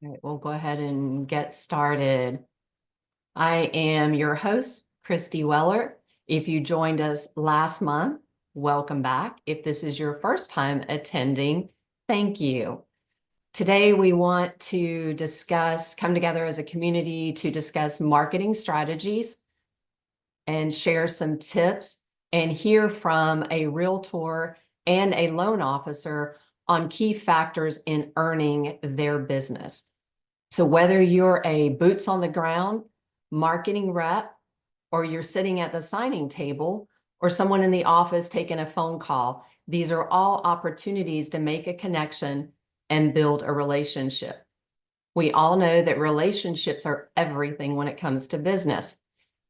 All right, we'll go ahead and get started. I am your host, Christy Weller. If you joined us last month, welcome back. If this is your first time attending, thank you. Today, we want to come together as a community to discuss marketing strategies and share some tips and hear from a realtor and a loan officer on key factors in earning their business. So whether you're a boots on the ground marketing rep, or you're sitting at the signing table, or someone in the office taking a phone call, these are all opportunities to make a connection and build a relationship. We all know that relationships are everything when it comes to business.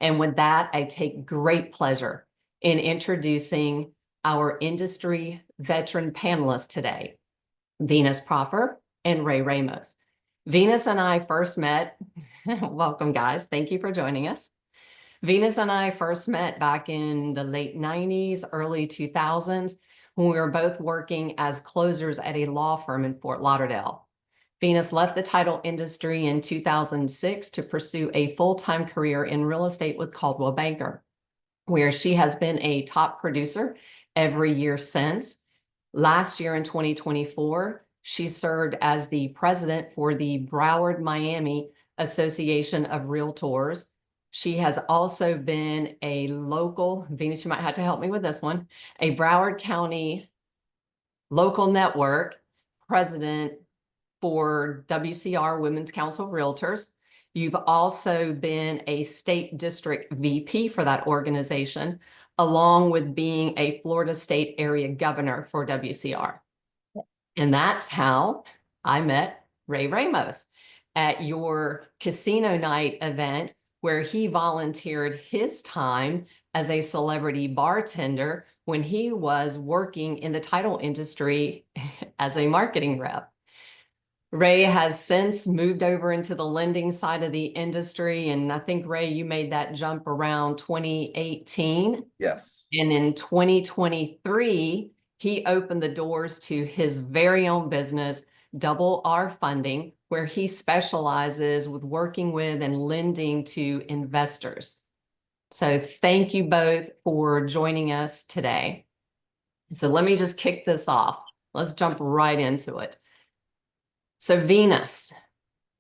And with that, I take great pleasure in introducing our industry veteran panelists today, Venus Proffer and Ray Ramos. Venus and I first met, welcome guys, thank you for joining us. Venus and I first met back in the late 90s, early 2000s, when we were both working as closers at a law firm in Fort Lauderdale. Venus left the title industry in 2006 to pursue a full-time career in real estate with Coldwell Banker, where she has been a top producer every year since. Last year in 2024, she served as the president for the Broward, Miami Association of Realtors. She has also been a local, Venus, you might have to help me with this one, a Broward County local network president for WCR Women's Council of Realtors. You've also been a state district VP for that organization, along with being a Florida state area governor for WCR. And that's how I met Ray Ramos at your casino night event, where he volunteered his time as a celebrity bartender when he was working in the title industry as a marketing rep. Ray has since moved over into the lending side of the industry. And I think, Ray, you made that jump around 2018. Yes. And in 2023, he opened the doors to his very own business, Double R Funding, where he specializes with working with and lending to investors. So thank you both for joining us today. So let me just kick this off. Let's jump right into it. So Venus,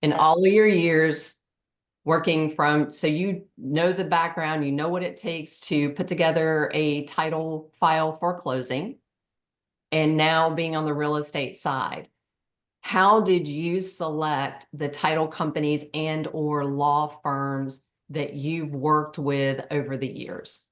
in all of your years working so you know the background, you know what it takes to put together a title file for closing, and now being on the real estate side, how did you select the title companies and or law firms that you've worked with over the years?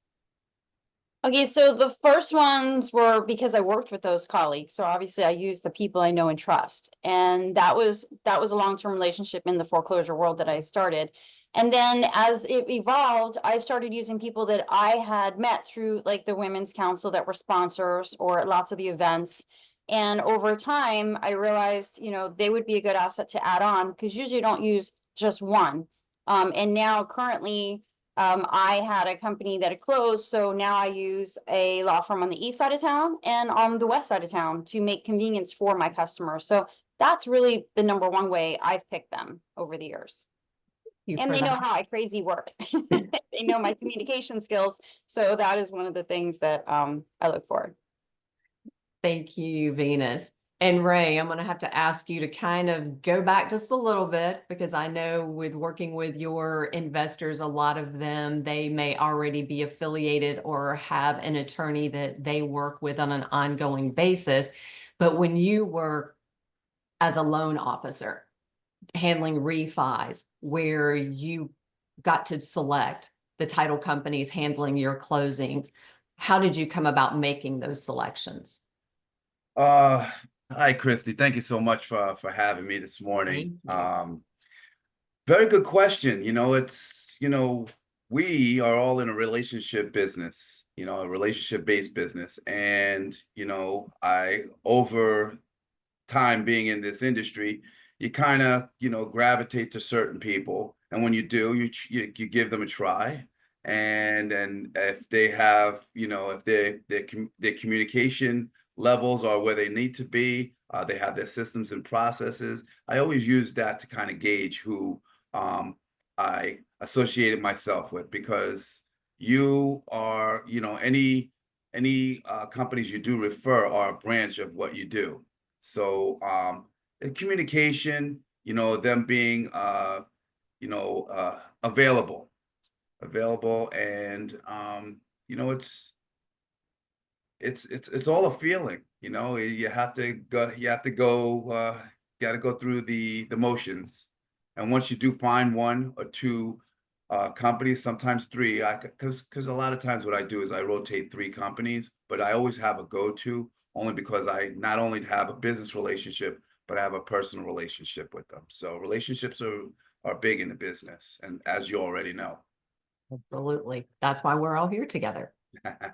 Okay, so the first ones were because I worked with those colleagues. So obviously I used the people I know and trust. And that was a long-term relationship in the foreclosure world that I started. And then as it evolved, I started using people that I had met through like the Women's Council that were sponsors or lots of the events. And over time, I realized, they would be a good asset to add on because usually you don't use just one. And now currently, I had a company that had closed, so now I use a law firm on the east side of town and on the west side of town to make convenience for my customers. So that's really the number one way I've picked them over the years. And they know how I crazy work. They know my communication skills. So that is one of the things that I look for. Thank you, Venus. And Ray, I'm going to have to ask you to kind of go back just a little bit, because I know with working with your investors, a lot of them, they may already be affiliated or have an attorney that they work with on an ongoing basis. But when you were as a loan officer handling refis, where you got to select the title companies handling your closings, how did you come about making those selections? Hi, Christy. Thank you so much for having me this morning. Very good question. We are all in a relationship business, a relationship-based business. And, over time being in this industry, you kind of, gravitate to certain people. And when you do, you give them a try. And if they have, if their communication levels are where they need to be, They have their systems and processes. I always use that to kind of gauge who I associated myself with, because you are, any companies you do refer are a branch of what you do. So communication, them being available, and it's all a feeling. You have to go, got to go through the motions. And once you do find one or two companies, sometimes three, because a lot of times what I do is I rotate three companies, but I always have a go-to, only because I not only have a business relationship, but I have a personal relationship with them. So relationships are big in the business, and as you already know. Absolutely. That's why we're all here together.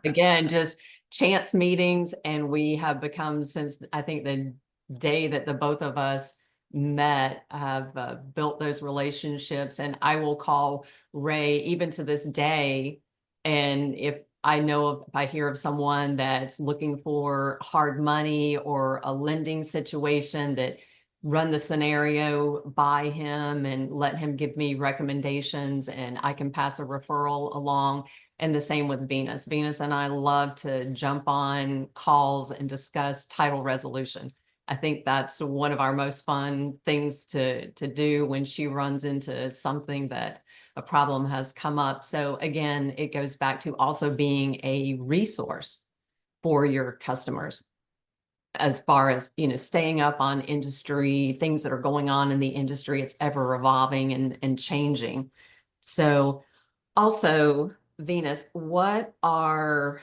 Again, just chance meetings, and we have become, since I think the day that the both of us met, have built those relationships. And I will call Ray even to this day, and if I hear of someone that's looking for hard money or a lending situation, that run the scenario by him and let him give me recommendations, and I can pass a referral along. And the same with Venus. Venus and I love to jump on calls and discuss title resolution. I think that's one of our most fun things to do when she runs into something that a problem has come up. So again, it goes back to also being a resource for your customers, as far as, staying up on industry, things that are going on in the industry. It's ever evolving and changing. So also, Venus, what are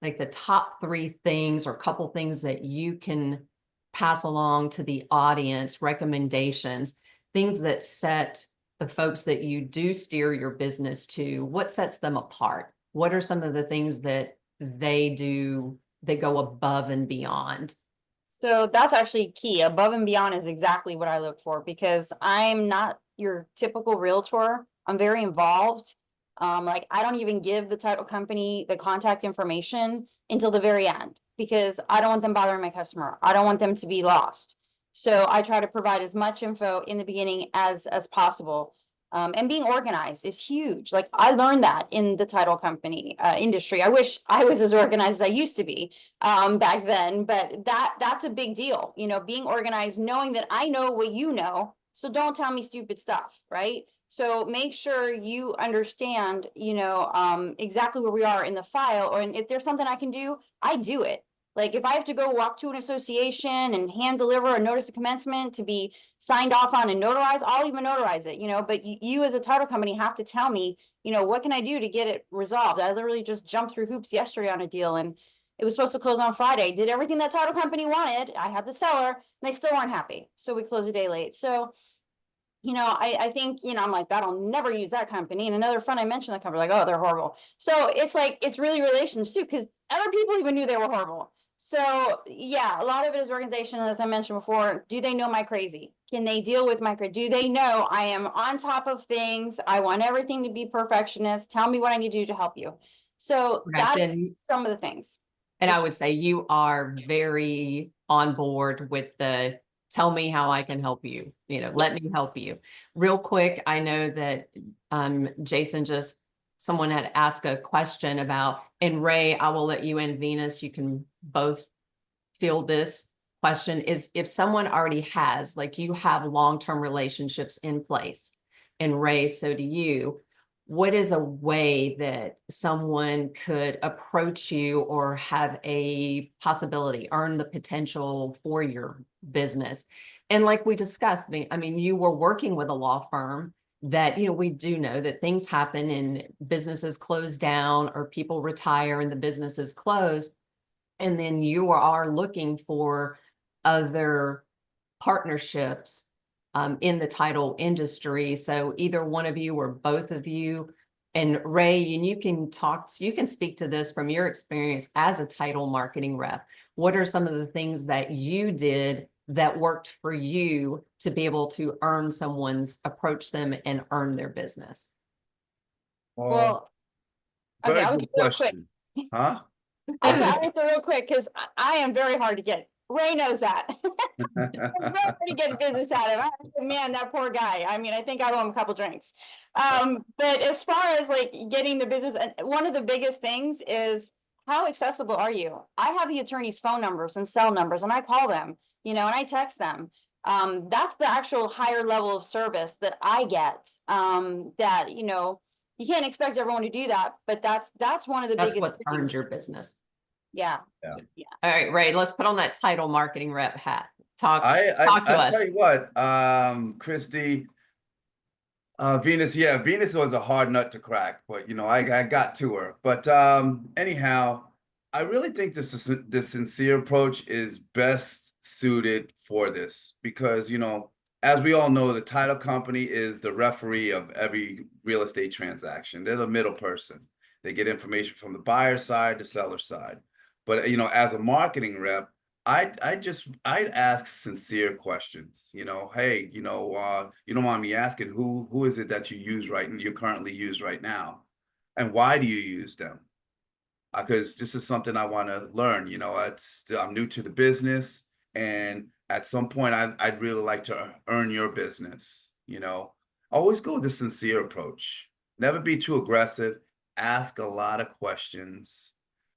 like the top three things or couple things that you can pass along to the audience, recommendations, things that set the folks that you do steer your business to, what sets them apart? What are some of the things that they do, they go above and beyond? So that's actually key. Above and beyond is exactly what I look for, because I'm not your typical realtor. I'm very involved. Like, I don't even give the title company the contact information until the very end, because I don't want them bothering my customer. I don't want them to be lost. So I try to provide as much info in the beginning as possible. And being organized is huge. Like, I learned that in the title company industry. I wish I was as organized as I used to be back then, but that's a big deal. Being organized, knowing that I know what you know, so don't tell me stupid stuff, right? So make sure you understand, exactly where we are in the file, or if there's something I can do, I do it. Like, if I have to go walk to an association and hand deliver a notice of commencement to be signed off on and notarized, I'll even notarize it, but you as a title company have to tell me, what can I do to get it resolved? I literally just jumped through hoops yesterday on a deal, and it was supposed to close on Friday. Did everything that title company wanted. I had the seller, and they still weren't happy. So we closed a day late. So, I think, I'm like, that I'll never use that company. And another friend I mentioned that company, like, oh, they're horrible. So it's like, it's really relations too, because other people even knew they were horrible. So yeah, a lot of it is organization. As I mentioned before, do they know my crazy? Can they deal with my crazy? Do they know I am on top of things? I want everything to be perfectionist. Tell me what I need to do to help you. So Correct. that's some of the things. And I would say you are very on board with the tell me how I can help you, let me help you. Real quick, I know that Jason, someone had asked a question about, and Ray, I will let you and Venus, you can both field this question, is if someone already has, like, you have long-term relationships in place, and Ray, so do you, what is a way that someone could approach you or have a possibility, earn the potential for your business? And like we discussed, I mean, you were working with a law firm that, we do know that things happen and businesses close down or people retire and the businesses close. And then you are looking for other partnerships in the title industry. So either one of you or both of you, and Ray, and you can speak to this from your experience as a title marketing rep. What are some of the things that you did that worked for you to be able to approach them and earn their business? Well, okay, Very I'll good get real quick. question. Huh? I'll answer real quick, because I am very hard to get. Ray knows that. I'm very good business out of it. Man, that poor guy. I mean, I think I owe him a couple drinks. But as far as like getting the business, and one of the biggest things is how accessible are you? I have the attorney's phone numbers and cell numbers, and I call them, and I text them. That's the actual higher level of service that I get. That you can't expect everyone to do that, but that's one of the That's biggest what's things. earned your business. Yeah. Yeah. Yeah. All right, Ray, let's put on that title marketing rep hat. Talk to I us. tell you what, Christy, Venus was a hard nut to crack, but I got to her. But anyhow, I really think the sincere approach is best suited for this because, as we all know, the title company is the referee of every real estate transaction. They're the middle person. They get information from the buyer side, the seller side. But as a marketing rep, I'd ask sincere questions. Hey, you don't mind me asking who is it that you currently use right now, and why do you use them? Because this is something I want to learn. I'm new to the business, and at some point, I'd really like to earn your business. Always go with the sincere approach. Never be too aggressive. Ask a lot of questions.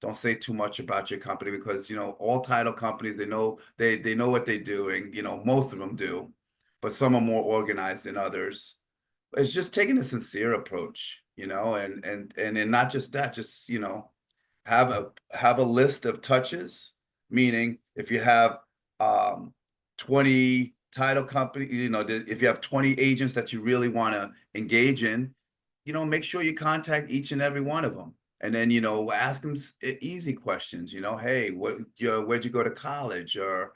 Don't say too much about your company because all title companies they know what they're doing. Most of them do, but some are more organized than others. It's just taking a sincere approach, and not just that, just have a list of touches, meaning if you have 20 title company, if you have 20 agents that you really want to engage in, make sure you contact each and every one of them. And then, ask them easy questions, hey, where'd you go to college? Or,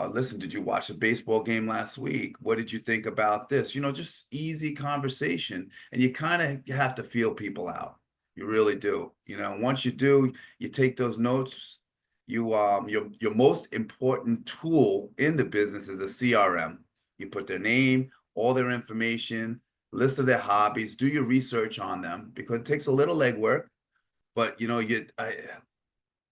listen, did you watch a baseball game last week? What did you think about this? Just easy conversation. And you kind of have to feel people out. You really do. Once you do, you take those notes. Your most important tool in the business is a CRM. You put their name, all their information, list of their hobbies, do your research on them because it takes a little legwork, but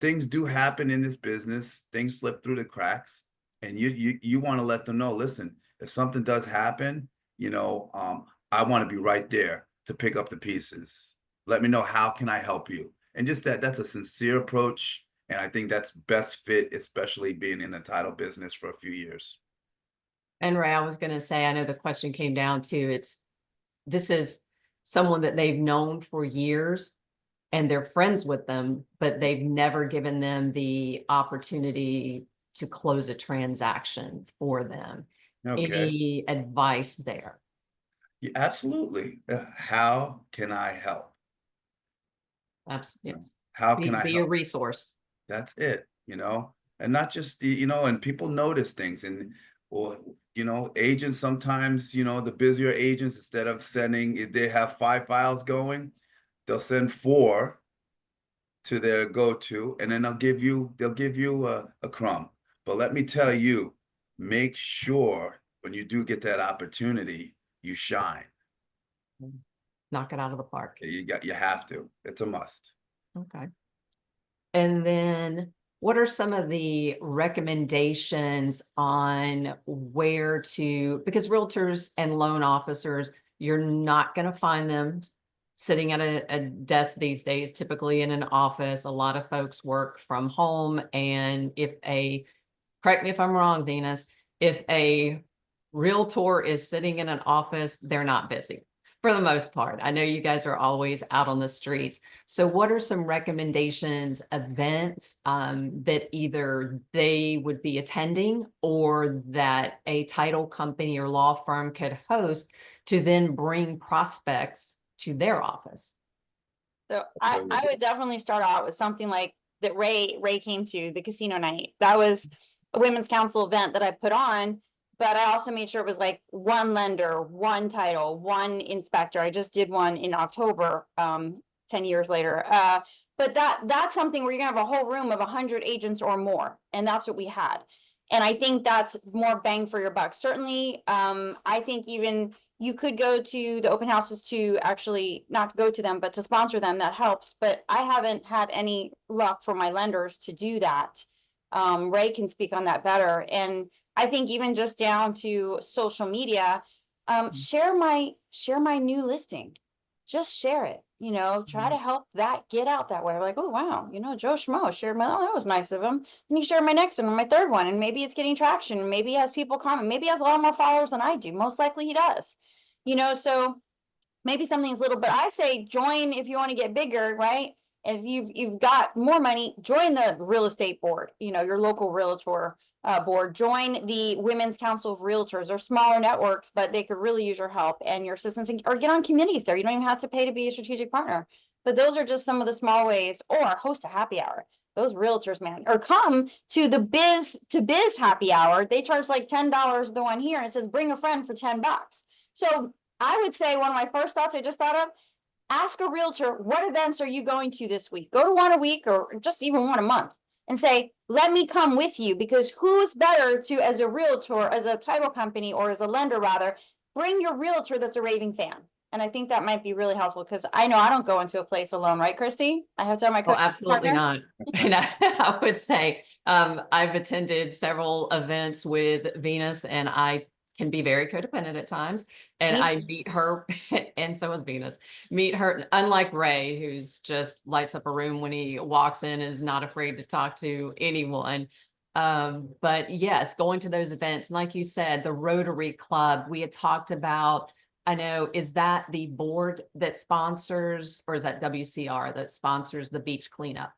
things do happen in this business. Things slip through the cracks, and you want to let them know. Listen, if something does happen, I want to be right there to pick up the pieces. Let me know how can I help you, and just that's a sincere approach, and I think that's best fit, especially being in the title business for a few years. And Ray, I was going to say, I know the question came down to this is someone that they've known for years and they're friends with them, but they've never given them the opportunity to close a transaction for them. Okay. Any advice there? Yeah, absolutely. How can I help? Absolutely. How can I Be help? a resource. That's it, and not just and people notice things or agents sometimes, the busier agents, instead of sending, if they have 5 files going, they'll send 4 to their go-to, and then they'll give you a crumb. But let me tell you, make sure when you do get that opportunity, you shine. Knock it out of the park. You have to. It's a must. Okay. And then what are some of the recommendations on where to, because realtors and loan officers, you're not going to find them sitting at a desk these days, typically in an office. A lot of folks work from home. And correct me if I'm wrong, Venus, if a realtor is sitting in an office, they're not busy for the most part. I know you guys are always out on the streets. So what are some recommendations, events that either they would be attending or that a title company or law firm could host to then bring prospects to their office? So I would definitely start out with something like that Ray came to, the casino night. That was a women's council event that I put on, but I also made sure it was like one lender, one title, one inspector. I just did one in October, 10 years later. But that's something where you're gonna have a whole room of 100 agents or more, and that's what we had. And I think that's more bang for your buck. Certainly, I think even you could go to the open houses to actually not go to them, but to sponsor them. That helps. But I haven't had any luck for my lenders to do that. Ray can speak on that better. And I think even just down to social media, share my new listing. Just share it, try to help that get out that way. Like, oh, wow, Joe Schmo shared oh, that was nice of him. And he shared my next one or my third one. And maybe it's getting traction. Maybe he has people comment. Maybe he has a lot more followers than I do. Most likely he does, so maybe something's little, but I say join if you want to get bigger, right? If you've got more money, join the real estate board, your local realtor board. Join the Women's Council of Realtors. They're smaller networks, but they could really use your help and your assistance, or get on committees there. You don't even have to pay to be a strategic partner. But those are just some of the small ways, or host a happy hour. Those realtors, man, or come to the biz happy hour. They charge like $10 the one here, and it says bring a friend for $10. So I would say one of my first thoughts I just thought of, ask a realtor, what events are you going to this week? Go to one a week or just even one a month and say, let me come with you, because who's better to, as a realtor, as a title company, or as a lender rather, bring your realtor that's a raving fan. And I think that might be really helpful, because I know I don't go into a place alone, right, Christy? I have to have my Oh, absolutely partner. not. And I would say, I've attended several events with Venus, and I can be very codependent at times. And Me I too. meet her, and so is Venus. Meet her, unlike Ray, who's just lights up a room when he walks in, is not afraid to talk to anyone. But yes, going to those events, and like you said, the Rotary Club, we had talked about. I know, is that the board that sponsors, or is that WCR that sponsors the beach cleanup?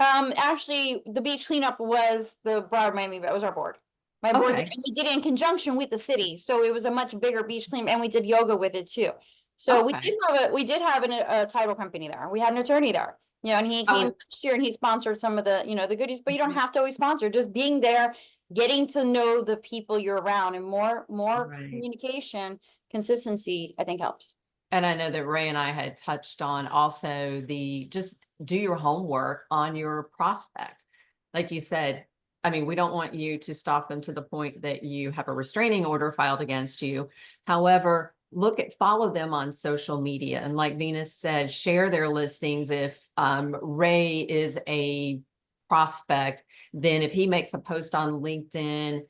Actually, the beach cleanup was the Broward Miami, that was our board. My board, Okay, and we did it in conjunction with the city, so it was a much bigger beach clean, and we did yoga with it too. So okay. we did have a title company there. We had an attorney there, and he I came was, last year and he sponsored some of the, the goodies, but you don't have to always sponsor. Just being there, getting to know the people you're around, and more right. communication, consistency, I think helps. And I know that Ray and I had touched on also the, just do your homework on your prospect. Like you said, I mean, we don't want you to stalk them to the point that you have a restraining order filed against you. However, follow them on social media. And like Venus said, share their listings. If Ray is a prospect, then if he makes a post on LinkedIn,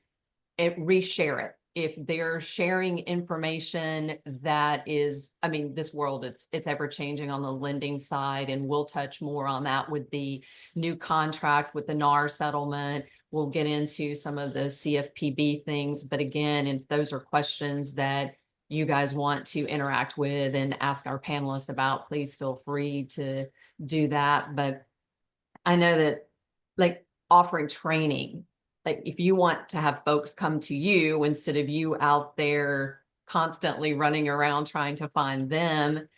reshare it. If they're sharing information that is, I mean, this world, it's ever changing on the lending side, and we'll touch more on that with the new contract with the NAR settlement. We'll get into some of the CFPB things, but again, if those are questions that you guys want to interact with and ask our panelists about, please feel free to do that. But I know that, like, offering training, like if you want to have folks come to you instead of you out there constantly running around trying to find them,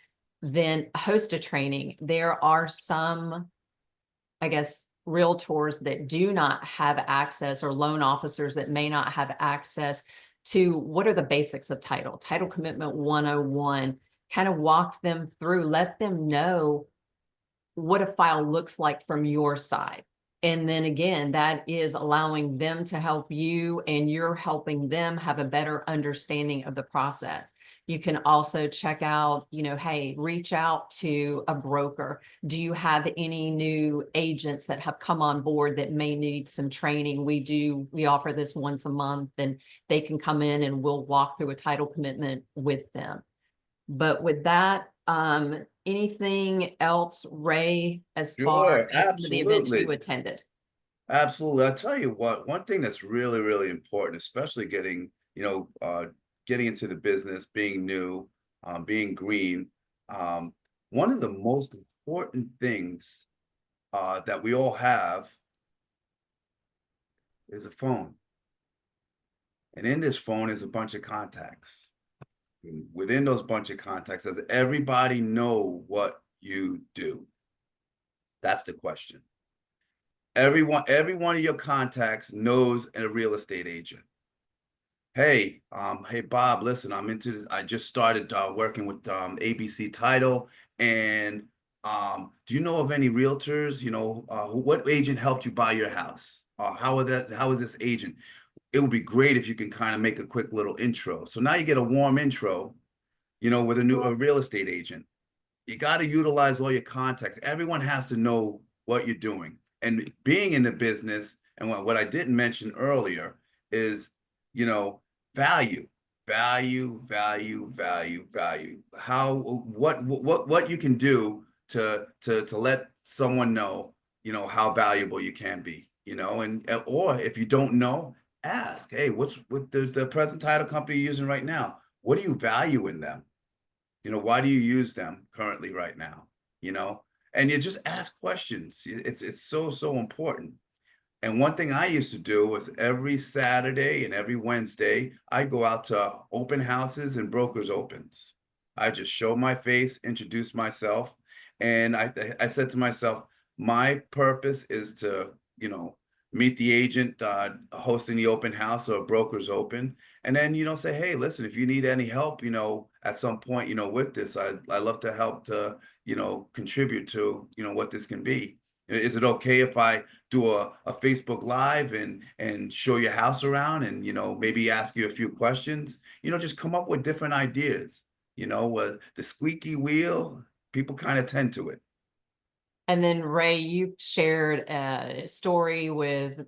then host a training. There are some, I guess, realtors that do not have access, or loan officers that may not have access to what are the basics of title commitment 101, kind of walk them through, let them know what a file looks like from your side. And then again, that is allowing them to help you, and you're helping them have a better understanding of the process. You can also check out, hey, reach out to a broker. Do you have any new agents that have come on board that may need some training? We offer this once a month, and they can come in and we'll walk through a title commitment with them. But with that, anything else, Ray, as far Sure, as some of the events you absolutely. attended? Absolutely. I'll tell you what, one thing that's really, really important, especially getting into the business, being new, being green. Um, One of the most important things that we all have is a phone. And in this phone is a bunch of contacts. And within those bunch of contacts, does everybody know what you do? That's the question. Every one of your contacts knows a real estate agent. Hey, hey Bob, listen, I'm into this. I just started working with ABC Title, and do you know of any realtors? What agent helped you buy your house? How is this agent? It would be great if you can kind of make a quick little intro. So now you get a warm intro, with a real estate agent. You got to utilize all your contacts. Everyone has to know what you're doing. And being in the business, And what I didn't mention earlier is, you know, value, value. How, what you can do to let someone know, you know, how valuable you can be, you know, and or if you don't know, ask, hey, what's with the present title company you're using right now? What do you value in them? You know, why do you use them currently right now? You know, and you just ask questions. It's so important. And one thing I used to do was every Saturday and every Wednesday, I'd go out to open houses and brokers opens. I just show my face, introduce myself, and I said to myself, my purpose is to, you know, meet the agent hosting the open house or brokers open, and then, you know, say, hey, listen, if you need any help, you know, at some point, you know, with this, I love to help to, you know, contribute to, you know, what this can be. Is it okay if I do a Facebook Live and show your house around and, you know, maybe ask you a few questions? You know, just come up with different ideas. You know, the squeaky wheel, people kind of tend to it. And then Ray, you shared a story with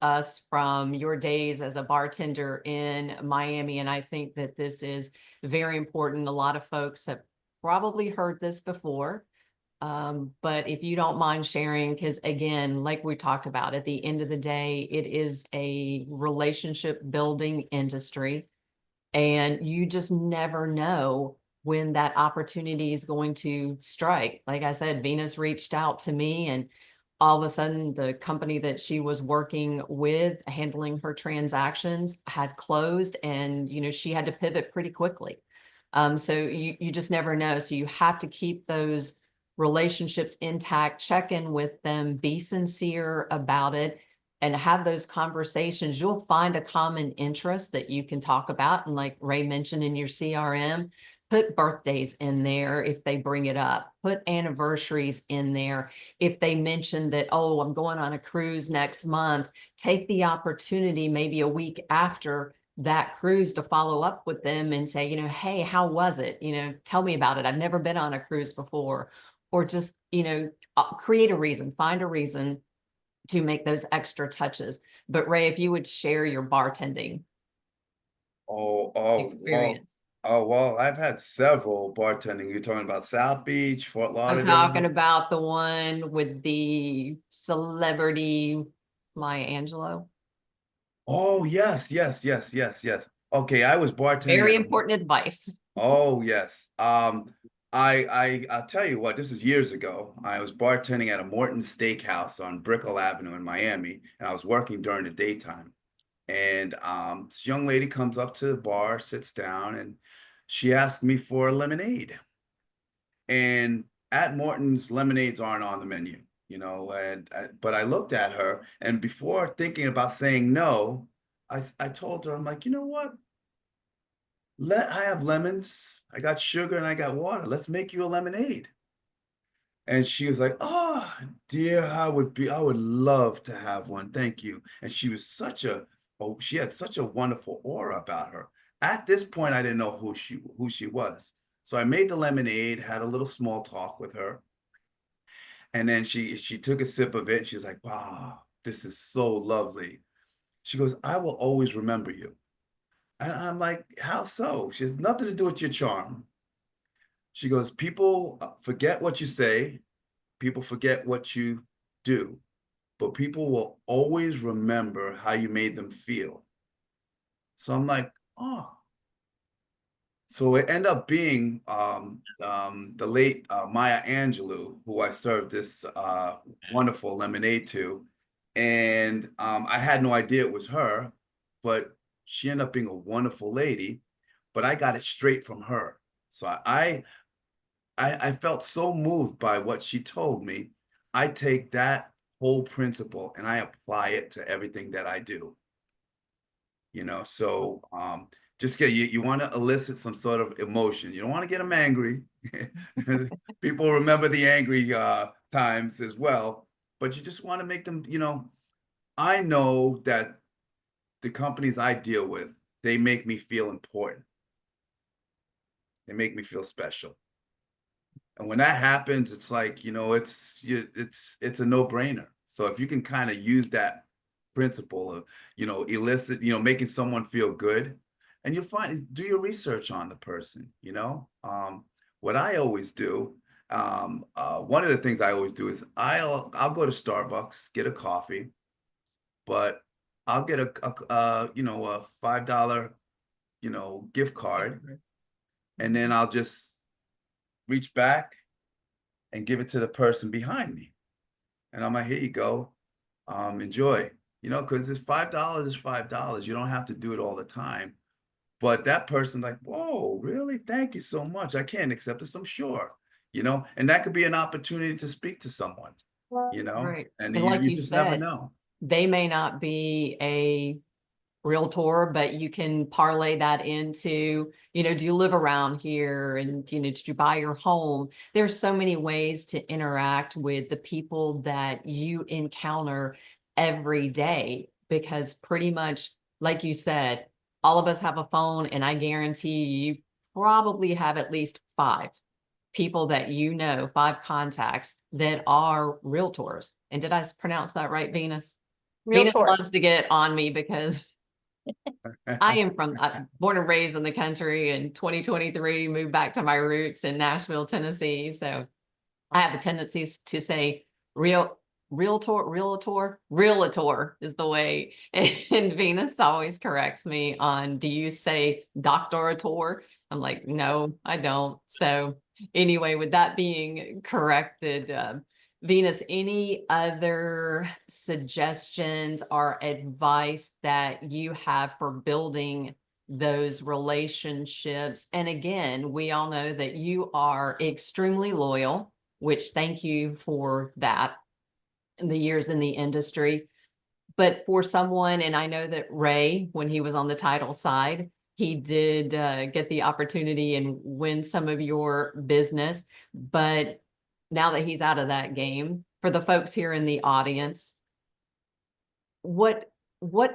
us from your days as a bartender in Miami. And I think that this is very important. A lot of folks have probably heard this before. But if you don't mind sharing, because again, like we talked about, at the end of the day, it is a relationship building industry. And you just never know when that opportunity is going to strike. Like I said, Venus reached out to me, and all of a sudden the company that she was working with handling her transactions had closed, and you know, she had to pivot pretty quickly. So you just never know. So you have to keep those relationships intact, check in with them, be sincere about it, and have those conversations. You'll find a common interest that you can talk about. And like Ray mentioned, in your CRM, put birthdays in there if they bring it up, put anniversaries in there. If they mention that, oh, I'm going on a cruise next month, take the opportunity maybe a week after that cruise to follow up with them and say, you know, hey, how was it? You know, tell me about it. I've never been on a cruise before. Or just, you know, create a reason, find a reason to make those extra touches. But Ray, if you would share your bartending Oh, experience. well, I've had several bartending. You're talking about South Beach, Fort I'm talking Lauderdale. about the one with the celebrity Maya Angelou. Oh, yes. Okay, I was bartending Very at a, important advice. oh, yes. I'll tell you what, this is years ago. I was bartending at a Morton Steakhouse on Brickell Avenue in Miami, and I was working during the daytime. And this young lady comes up to the bar, sits down, and she asked me for a lemonade. And at Morton's, lemonades aren't on the menu, you know. But I looked at her, and before thinking about saying no, I told her, I'm like, you know what? I have lemons, I got sugar, and I got water. Let's make you a lemonade. And she was like, oh, dear, I would love to have one. Thank you. And she was oh, she had such a wonderful aura about her. At this point, I didn't know who she was. So I made the lemonade, had a little small talk with her. And then she took a sip of it. And she was like, wow, this is so lovely. She goes, I will always remember you. And I'm like, how so? She has nothing to do with your charm. She goes, people forget what you say, people forget what you do, but people will always remember how you made them feel. So I'm like, oh. So it ended up being the late Maya Angelou, who I served this wonderful lemonade to. And I had no idea it was her, but she ended up being a wonderful lady. But I got it straight from her. So I felt so moved by what she told me. I take that whole principle and I apply it to everything that I do. You know, so just you want to elicit some sort of emotion. You don't want to get them angry. People remember the angry times as well, but you just want to make them, you know, I know that the companies I deal with, they make me feel important. They make me feel special. And when that happens, it's like, you know, it's a no-brainer. So if you can kind of use that principle of, elicit, making someone feel good. And you'll do your research on the person, what I always do, one of the things I always do is I'll go to Starbucks, get a coffee, but I'll get a $5, gift card, and then I'll just reach back and give it to the person behind me. And I'm like, here you go. Enjoy, because it's $5 is $5. You don't have to do it all the time. But that person like, whoa, really? Thank you so much. I can't accept this, I'm sure. And that could be an opportunity to speak to someone, Right. and And like you you just never said, know. they may not be a realtor, but you can parlay that into, do you live around here? And, did you buy your home? There's so many ways to interact with the people that you encounter every day, because pretty much, like you said, all of us have a phone, and I guarantee you probably have at least 5 people that 5 contacts that are realtors. And did I pronounce that right, Venus? Venus Realtors. loves to get on me because I am born and raised in the country. In 2023, moved back to my roots in Nashville, Tennessee. So I have a tendency to say realtor is the way. And Venus always corrects me on, do you say doctorator? I'm like, no, I don't. So anyway, with that being corrected, Venus, any other suggestions or advice that you have for building those relationships? And again, we all know that you are extremely loyal, which thank you for that in the years in the industry. But for someone, and I know that Ray, when he was on the title side, he did get the opportunity and win some of your business. But now that he's out of that game, for the folks here in the audience, what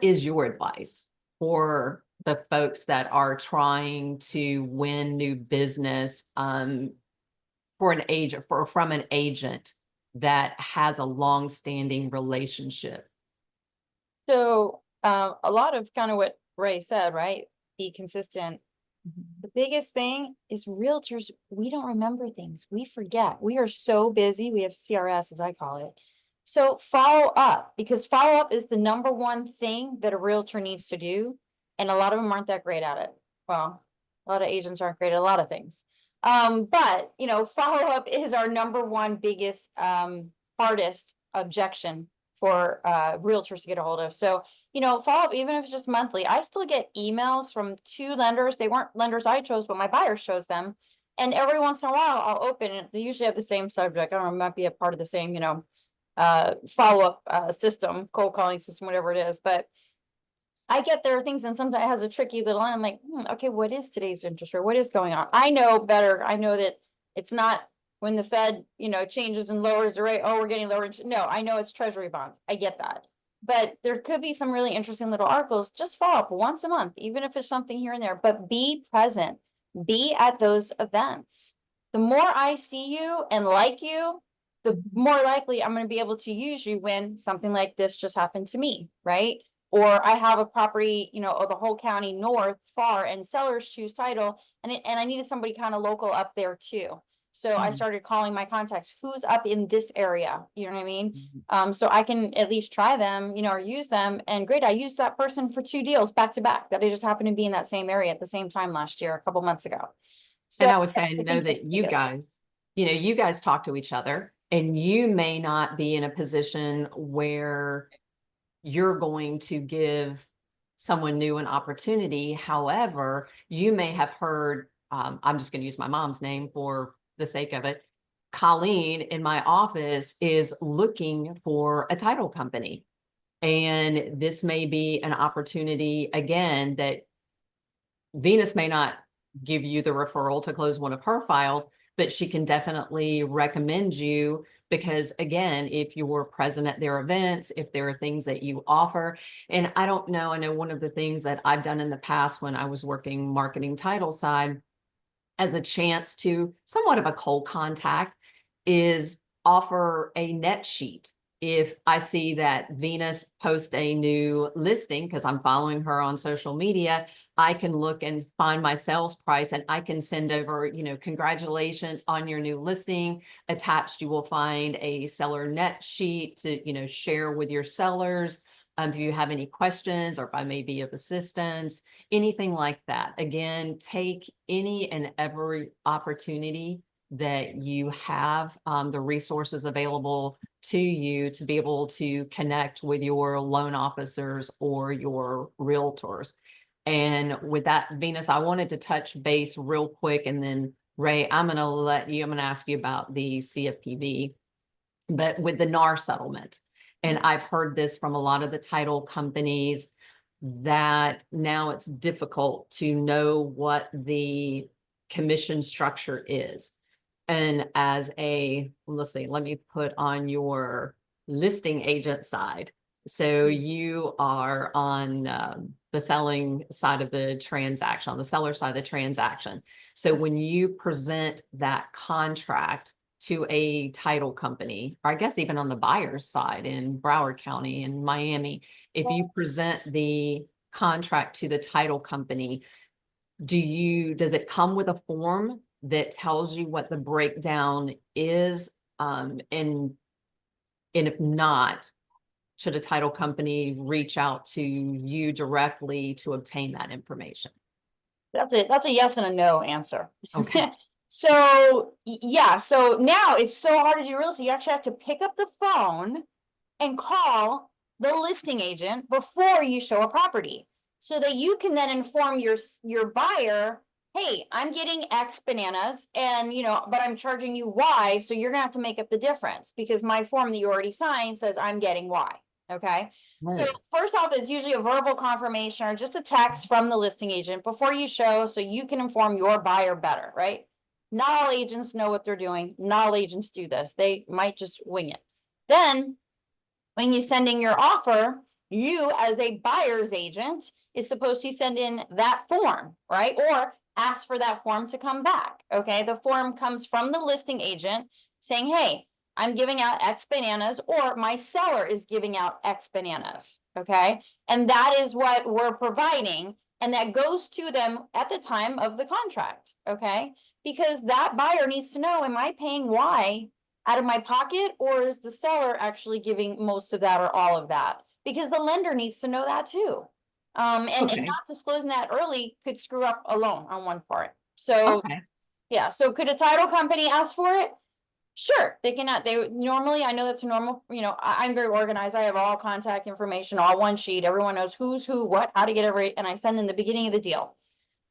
is your advice for the folks that are trying to win new business for an agent, from an agent that has a long-standing relationship? So a lot of kind of what Ray said, right? Be consistent. The biggest thing is realtors, we don't remember things. We forget. We are so busy. We have CRS, as I call it. So follow up, because follow up is the #1 thing that a realtor needs to do. And a lot of them aren't that great at it. Well, a lot of agents aren't great at a lot of things. But follow up is our #1 biggest, hardest objection for realtors to get a hold of. So follow up, even if it's just monthly. I still get emails from 2 lenders. They weren't lenders I chose, but my buyers chose them. And every once in a while, I'll open it. They usually have the same subject. I don't know, it might be a part of the same, follow-up system, cold calling system, whatever it is. But I get their things, and sometimes it has a tricky little line. I'm like, okay, what is today's interest rate? What is going on? I know better. I know that it's not when the Fed, changes and lowers the rate. Oh, we're getting lower interest. No, I know it's treasury bonds. I get that. But there could be some really interesting little articles. Just follow up once a month, even if it's something here and there, but be present, be at those events. The more I see you and like you, the more likely I'm going to be able to use you when something like this just happened to me, right? Or I have a property, of the whole county north far, and sellers choose title, and I needed somebody kind of local up there too. So I started calling my contacts, who's up in this area, you know what I mean? So I can at least try them, or use them. And great, I used that person for 2 deals back to back that I just happened to be in that same area at the same time last year, a couple months ago. So And I would say, I know think that that's you guys, you guys talk to each other, and you may not be in a position where you're going to give someone new an opportunity. However, you may have heard, I'm just going to use my mom's name for the sake of it. Colleen in my office is looking for a title company. And this may be an opportunity, again, that Venus may not give you the referral to close one of her files, but she can definitely recommend you, because again, if you're present at their events, if there are things that you offer. And I don't know, I know one of the things that I've done in the past when I was working marketing title side as a chance to somewhat of a cold contact is offer a net sheet. if I see that Venus post a new listing, because I'm following her on social media, I can look and find my sales price and I can send over, congratulations on your new listing. Attached, you will find a seller net sheet to, share with your sellers. If you have any questions or if I may be of assistance, anything like that. Again, take any and every opportunity that you have, the resources available to you to be able to connect with your loan officers or your realtors. And with that, Venus, I wanted to touch base real quick, and then Ray, I'm going to ask you about the CFPB, but with the NAR settlement. And I've heard this from a lot of the title companies that now it's difficult to know what the commission structure is. And as let's see, let me put on your listing agent side. So you are on the selling side of the transaction, on the seller side of the transaction. So when you present that contract to a title company, or I guess even on the buyer's side in Broward County and Miami, if you present the contract to the title company, does it come with a form that tells you what the breakdown is? And if not, should a title company reach out to you directly to obtain that information? That's it. That's a yes and a no answer. Okay. So yeah, so now it's so hard to do real estate. You actually have to pick up the phone and call the listing agent before you show a property, so that you can then inform your buyer, hey, I'm getting X bananas and but I'm charging you Y, so you're gonna have to make up the difference because my form that you already signed says I'm getting Y. Okay. So Right. first off, it's usually a verbal confirmation or just a text from the listing agent before you show, so you can inform your buyer better, right? Not all agents know what they're doing. Not all agents do this. They might just wing it. Then when you send in your offer, you as a buyer's agent is supposed to send in that form, right? Or ask for that form to come back. Okay. The form comes from the listing agent saying, hey, I'm giving out X bananas, or my seller is giving out X bananas. Okay. And that is what we're providing. And that goes to them at the time of the contract. Okay. Because that buyer needs to know, am I paying Y out of my pocket, or is the seller actually giving most of that or all of that? Because the lender needs to know that too. And Okay. not disclosing that early could screw up a loan on one part. So Okay. yeah, so could a title company ask for it? Sure, they cannot. They normally, I know that's normal. I'm very organized. I have all contact information, all one sheet. Everyone knows who's who, what, how to get and I send in the beginning of the deal.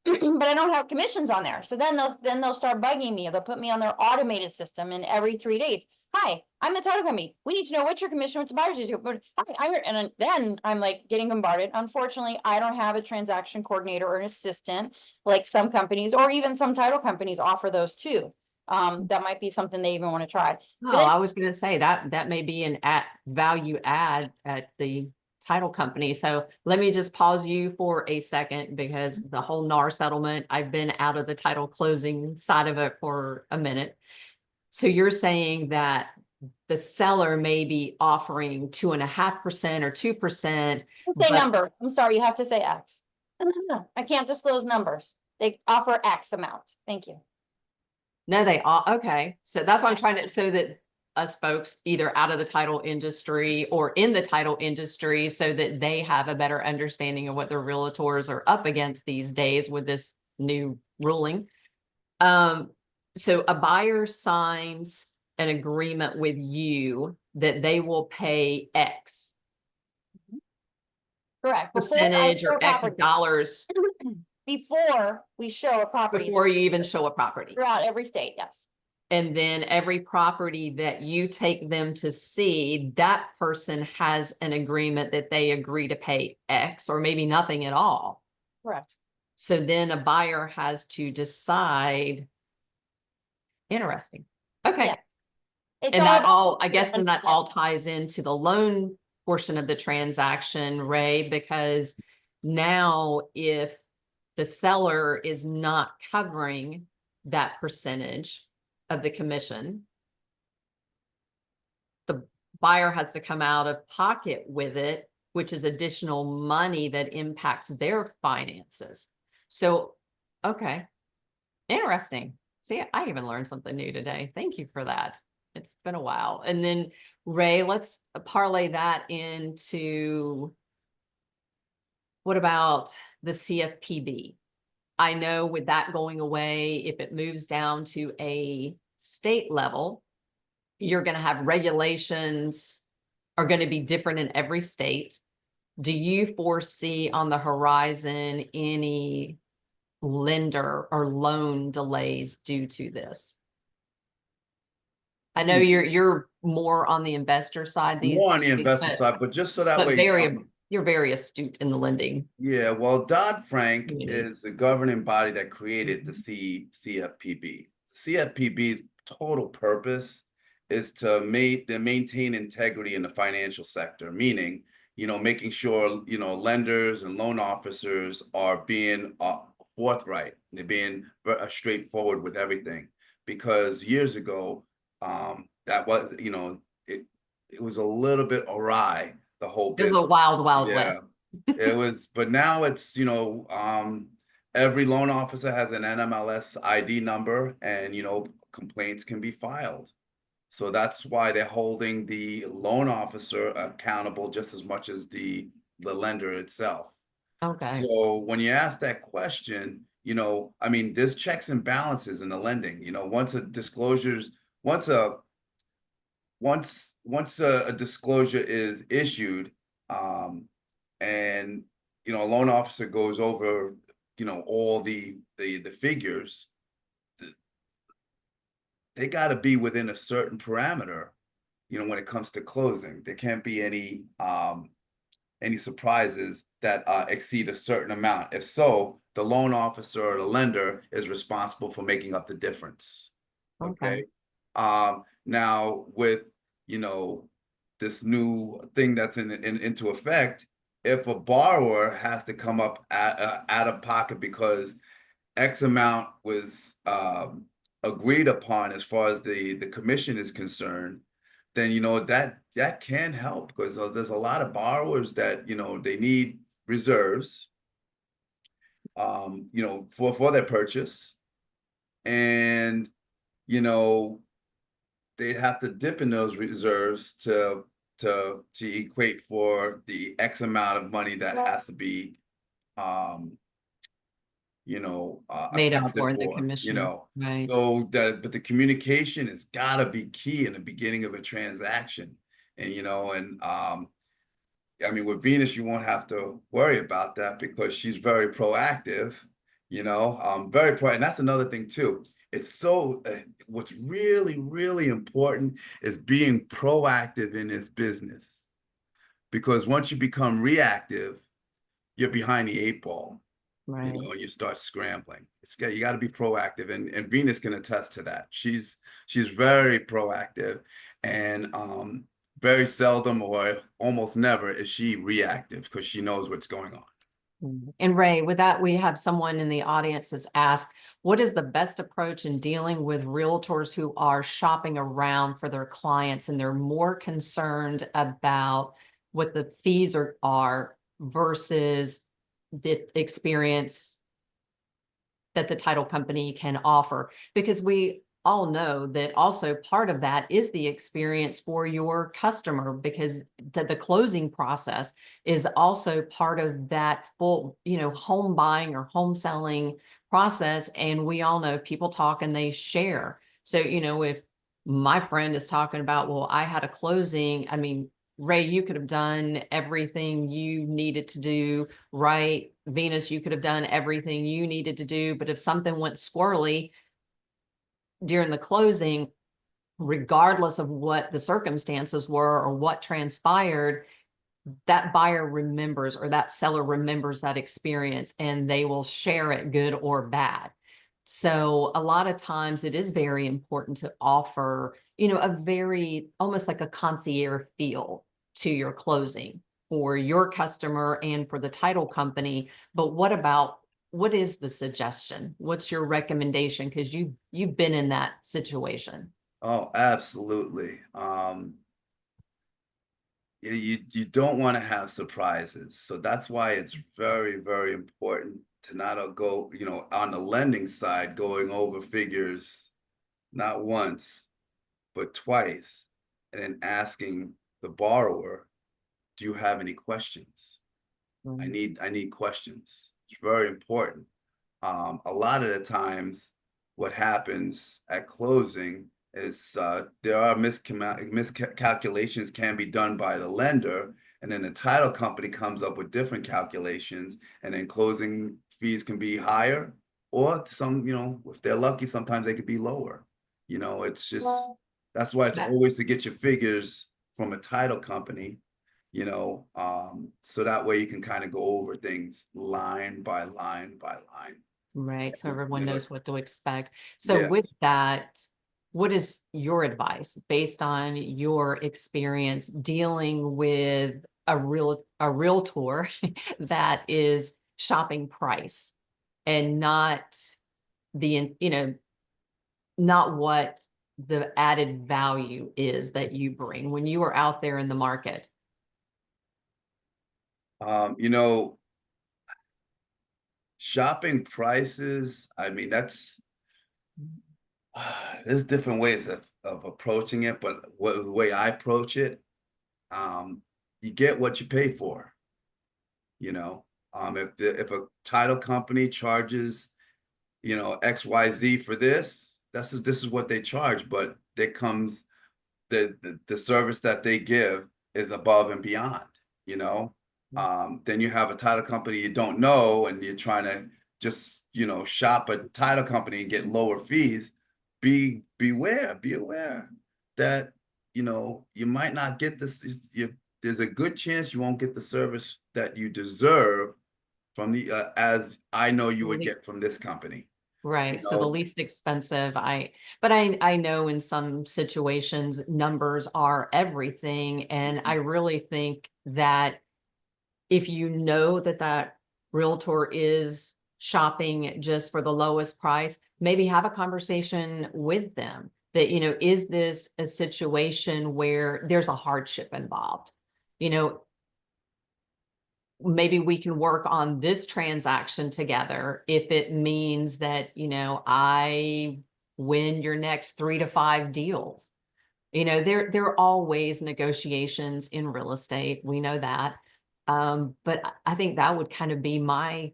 But I don't have commissions on there. So then they'll start bugging me. They'll put me on their automated system, and every 3 days, hi, I'm the title company. We need to know what's your commission, what's the buyer's issue. But and then I'm like getting bombarded. Unfortunately, I don't have a transaction coordinator or an assistant like some companies, or even some title companies offer those too. That might be something they even want to try. Oh, But then, I was going to say that may be an value add at the title company. So let me just pause you for a second, because the whole NAR settlement, I've been out of the title closing side of it for a minute. So you're saying that the seller may be offering 2.5% or 2%, say but number. I'm sorry, you have to say X. I can't disclose numbers. They offer X amount. Thank you. no, they are. Okay. So that's what I'm trying to, so that us folks either out of the title industry or in the title industry, so that they have a better understanding of what their realtors are up against these days with this new ruling. So a buyer signs an agreement with you that they will pay X Correct. percentage or X dollars Before we show a property before you even show a property. throughout every state, yes. And then every property that you take them to see, that person has an agreement that they agree to pay X or maybe nothing at all. Correct. So then a buyer has to decide. Interesting. Okay. Yeah. It's And all that about all, I guess, then that understanding. all ties into the loan portion of the transaction, Ray, because now if the seller is not covering that percentage of the commission, the buyer has to come out of pocket with it, which is additional money that impacts their finances. So, okay, interesting. See, I even learned something new today. Thank you for that. It's been a while. And then Ray, let's parlay that into, what about the CFPB? I know with that going away, if it moves down to a state level, you're going to have regulations are going to be different in every state. Do you foresee on the horizon any lender or loan delays due to this? I know you're more on the investor side these More on the days, investor side, but just so that but way, you're very astute in the lending. yeah, well, Dodd-Frank community. is the governing body that created the CFPB. CFPB's total purpose is to maintain integrity in the financial sector, meaning, making sure, lenders and loan officers are being forthright. They're being straightforward with everything. Because years ago, that was, it was a little bit awry, the whole It was business. a wild, wild Yeah. west. It was, but now it's, every loan officer has an NMLS ID number and, complaints can be filed. So that's why they're holding the loan officer accountable just as much as the lender itself. Okay. So when you ask that question, I mean, there's checks and balances in the lending. Once a disclosure is issued, and a loan officer goes over all the figures, they got to be within a certain parameter when it comes to closing. There can't be any surprises that exceed a certain amount. If so, the loan officer or the lender is responsible for making up the difference. Okay. Now with this new thing that's into effect, if a borrower has to come up out of pocket because X amount was agreed upon as far as the commission is concerned, then that can help, because there's a lot of borrowers that they need reserves for their purchase, and they'd have to dip in those reserves to equate for the X amount of money that has to be Made up accounted for the for, commission. Right. so but the communication has got to be key in the beginning of a transaction. And I mean, with Venus, you won't have to worry about that because she's very proactive, very pro. And that's another thing too. It's so, what's really, really important is being proactive in this business, because once you become reactive, you're behind the 8 ball, Right. and you start scrambling. You got to be proactive, and Venus can attest to that. She's very proactive, and very seldom or almost never is she reactive, because she knows what's going on. And Ray, with that, we have someone in the audience that's asked, what is the best approach in dealing with realtors who are shopping around for their clients and they're more concerned about what the fees are versus the experience that the title company can offer? Because we all know that also part of that is the experience for your customer, because the closing process is also part of that full, home buying or home selling process. And we all know people talk and they share. So, if my friend is talking about, well, I had a closing, I mean, Ray, you could have done everything you needed to do, right? Venus, you could have done everything you needed to do. But if something went squirrely during the closing, regardless of what the circumstances were or what transpired, that buyer remembers, or that seller remembers that experience, and they will share it, good or bad. So a lot of times it is very important to offer, a very, almost like a concierge feel to your closing for your customer and for the title company. But what is the suggestion? What's your recommendation? Because you've been in that situation. Oh, absolutely. you don't want to have surprises. So that's why it's very, very important to not go, on the lending side, going over figures not once, but twice, and then asking the borrower, do you have any questions? I need questions. It's very important. A lot of the times, what happens at closing is there are miscalculations can be done by the lender, and then the title company comes up with different calculations, and then closing fees can be higher, or some, if they're lucky, sometimes they could be lower. It's just that's why it's That- always to get your figures from a title company, so that way you can kind of go over things line by line by line. Right, so everyone Never, knows what to expect. So with yes. that, what is your advice based on your experience dealing with a realtor that is shopping price and not not what the added value is that you bring when you are out there in the market? You know, shopping prices, I mean, there's different ways of approaching it, but the way I approach it, you get what you pay for, you know. If a title company charges, XYZ for this is what they charge, but there comes the service that they give is above and beyond, you know. Then you have a title company you don't know, and you're trying to just, shop a title company and get lower fees. Be aware that, you might not get this. There's a good chance you won't get the service that you deserve from as I know you would get from this company. You Right. So the know, least expensive, but I know in some situations, numbers are everything. And I really think that if you know that that realtor is shopping just for the lowest price, maybe have a conversation with them that, is this a situation where there's a hardship involved? You know, maybe we can work on this transaction together if it means that, I win your next 3 to 5 deals. There are always negotiations in real estate. We know that. But I think that would kind of be my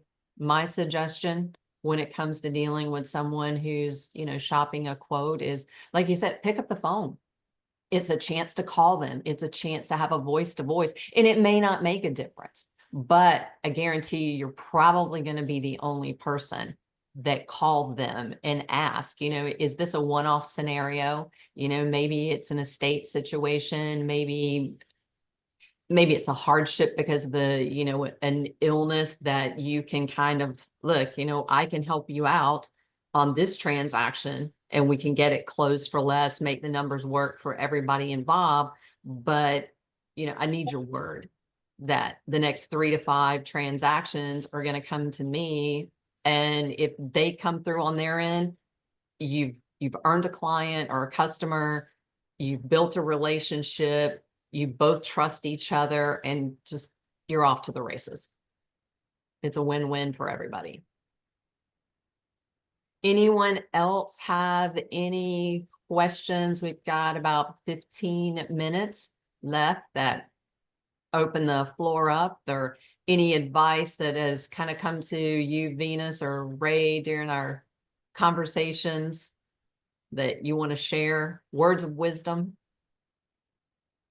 suggestion when it comes to dealing with someone who's, shopping a quote is, like you said, pick up the phone. It's a chance to call them. It's a chance to have a voice to voice, and it may not make a difference, but I guarantee you, you're probably going to be the only person that called them and asked, is this a one-off scenario? Maybe it's an estate situation, maybe it's a hardship because of an illness that you can kind of look, I can help you out on this transaction and we can get it closed for less, make the numbers work for everybody involved. But, I need your word that the next 3 to 5 transactions are going to come to me. And if they come through on their end, you've earned a client or a customer, you've built a relationship, you both trust each other, and just you're off to the races. It's a win-win for everybody. Anyone else have any questions? We've got about 15 minutes left. That open the floor up, or any advice that has kind of come to you, Venus or Ray, during our conversations that you want to share, words of wisdom?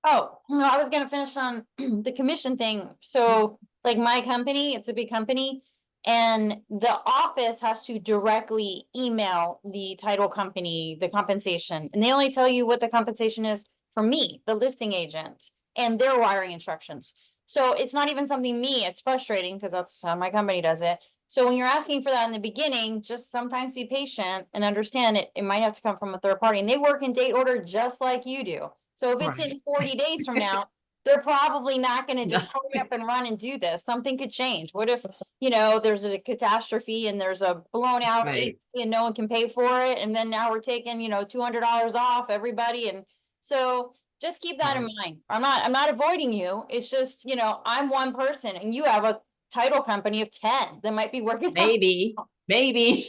Oh, no, I was gonna finish on the commission thing. So like my company, it's a big company. And the office has to directly email the title company, the compensation. And they only tell you what the compensation is from me, the listing agent, and their wiring instructions. So it's not even something it's frustrating because that's how my company does it. So when you're asking for that in the beginning, just sometimes be patient and understand it might have to come from a third party. And they work in date order just like you do. So if it's in 40 days from now, they're probably not going to just hurry up and run and do this. Something could change. What if, there's a catastrophe and there's a blown out Right. AC and no one can pay for it. And then now we're taking, $200 off everybody. And so Just keep that in Right. mind. I'm not avoiding you. It's just, you know, I'm one person and you have a title company of 10 that might be working on. Maybe, maybe.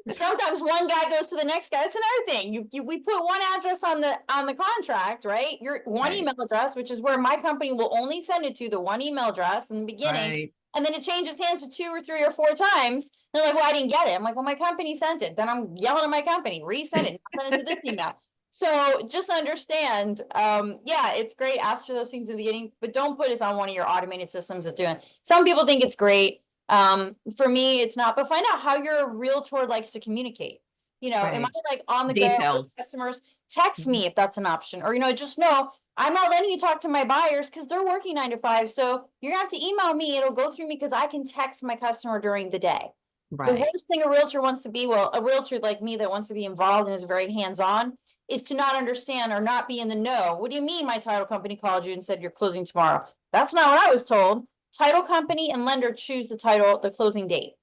Sometimes one guy goes to the next guy. That's another thing. We put one address on the contract, right? Your one Right. email address, which is where my company will only send it to, the one email address in the beginning. Right. And then it changes hands to 2 or 3 or 4 times. They're like, well, I didn't get it. I'm like, well, my company sent it. Then I'm yelling at my company, resend it, send it to this email. So just understand, yeah, it's great. Ask for those things in the beginning, but don't put us on one of your automated systems that's doing. Some people think it's great. For me, it's not, but find out how your realtor likes to communicate. You know, am I Right. like on the go with Details. customers? Text me Mhm. if that's an option, or, you know, just know I'm not letting you talk to my buyers because they're working 9 to 5. So you're gonna have to email me. It'll go through me because I can text my customer during the day. The Right. worst thing a realtor wants to be, well, a realtor like me that wants to be involved and is very hands-on, is to not understand or not be in the know. What do you mean my title company called you and said you're closing tomorrow? That's not what I was told. Title company and lender choose the title, the closing date.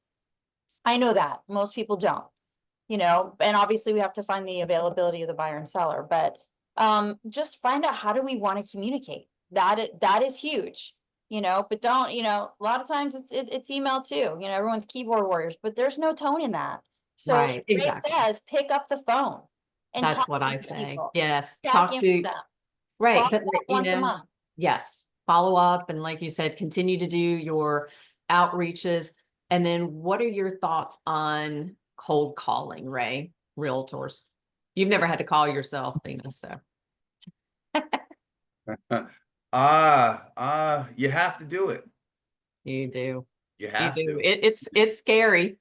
I know that. Most people don't, you know, and obviously we have to find the availability of the buyer and seller, but just find out, how do we want to communicate? That is huge, you know, but don't, you know, a lot of times it's email too, you know, everyone's keyboard warriors, but there's no tone in that. So Right. Ray Exactly. says, pick up the phone and That's talk what I to say. people, Yes. check Talk in with to, them, follow right. But up once a month. yes, follow up. And like you said, continue to do your outreaches. And then what are your thoughts on cold calling, Ray? Realtors. You've never had to call yourself, Dina, so You have to do it. you do. You You have do. to. It's scary.